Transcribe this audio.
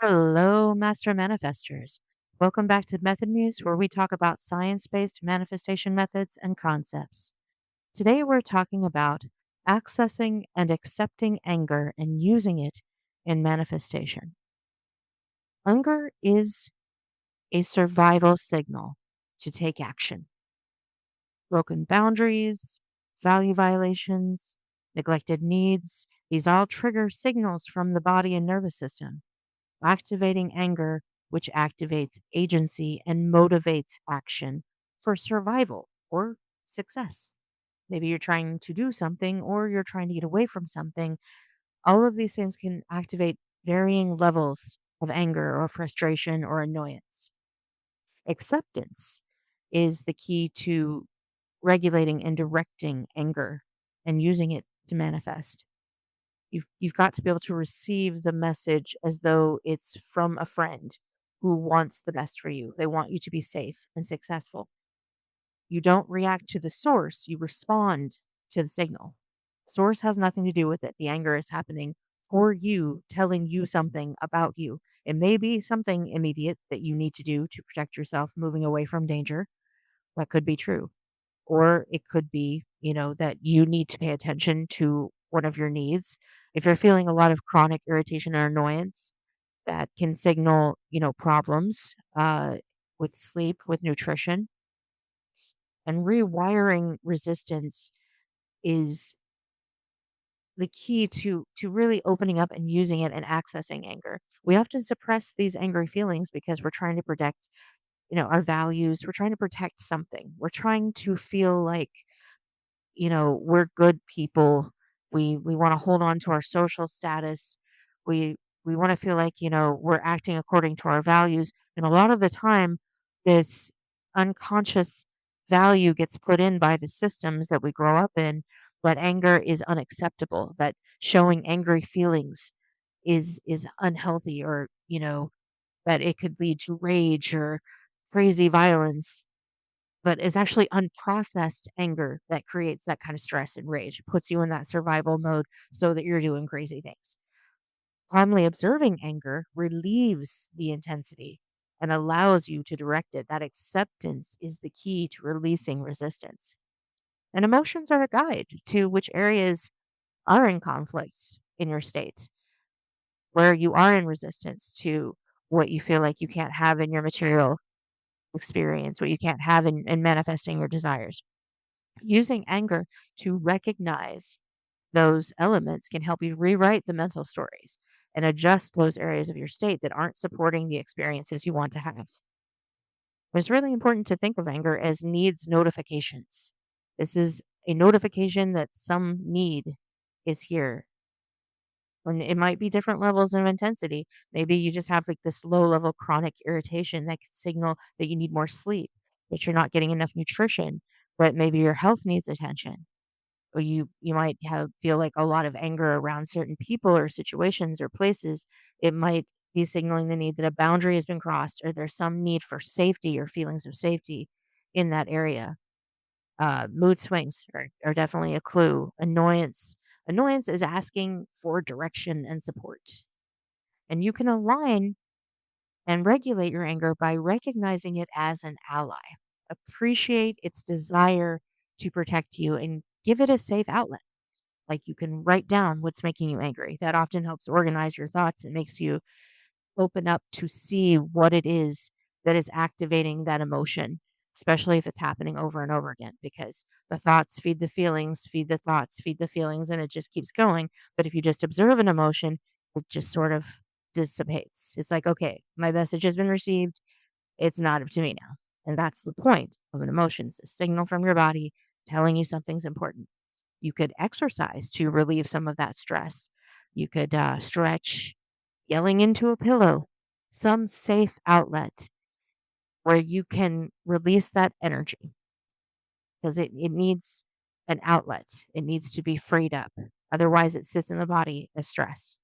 Hello, Master Manifestors. Welcome back to MethodMuse, where we talk about science based manifestation methods and concepts. Today, we're talking about accessing and accepting anger and using it in manifestation. Anger is a survival signal to take action. Broken boundaries, value violations, neglected needs, these all trigger signals from the body and nervous system activating anger, which activates agency and motivates action for survival or success. Maybe you're trying to do something or you're trying to get away from something. All of these things can activate varying levels of anger or frustration or annoyance. Acceptance is the key to regulating and directing anger and using it to manifest. You've got to be able to receive the message as though it's from a friend who wants the best for you. They want you to be safe and successful. You don't react to the source, you respond to the signal. Source has nothing to do with it. The anger is happening for you, telling you something about you. It may be something immediate that you need to do to protect yourself moving away from danger. That could be true. Or it could be, that you need to pay attention to one of your needs. If you're feeling a lot of chronic irritation or annoyance, that can signal, problems with sleep, with nutrition, and rewiring resistance is the key to really opening up and using it and accessing anger. We often suppress these angry feelings because we're trying to protect, our values. We're trying to protect something. We're trying to feel like we're good people. We want to hold on to our social status. We want to feel like, we're acting according to our values. And a lot of the time, this unconscious value gets put in by the systems that we grow up in, that anger is unacceptable, that showing angry feelings is unhealthy, or, that it could lead to rage or crazy violence, but it's actually unprocessed anger that creates that kind of stress and rage. It puts you in that survival mode so that you're doing crazy things. Calmly observing anger relieves the intensity and allows you to direct it. That acceptance is the key to releasing resistance. And emotions are a guide to which areas are in conflict in your state, where you are in resistance to what you feel like you can't have in your material experience, what you can't have in manifesting your desires. Using anger to recognize those elements can help you rewrite the mental stories and adjust those areas of your state that aren't supporting the experiences you want to have. It's really important to think of anger as needs notifications. This is a notification that some need is here. And it might be different levels of intensity. Maybe you just have like this low level chronic irritation that could signal that you need more sleep, that you're not getting enough nutrition, but maybe your health needs attention, or you might have feel like a lot of anger around certain people or situations or places. It might be signaling the need that a boundary has been crossed, or there's some need for safety or feelings of safety in that area. Mood swings are definitely a clue. Annoyance is asking for direction and support, and you can align and regulate your anger by recognizing it as an ally. Appreciate its desire to protect you and give it a safe outlet. Like, you can write down what's making you angry. That often helps organize your thoughts. It makes you open up to see what it is that is activating that emotion, especially if it's happening over and over again, because the thoughts feed the feelings, feed the thoughts, feed the feelings, and it just keeps going. But if you just observe an emotion, it just sort of dissipates. It's like, okay, my message has been received. It's not up to me now. And that's the point of an emotion. It's a signal from your body telling you something's important. You could exercise to relieve some of that stress. You could stretch, yelling into a pillow, some safe outlet where you can release that energy, because it needs an outlet. It needs to be freed up. Otherwise, it sits in the body as stress.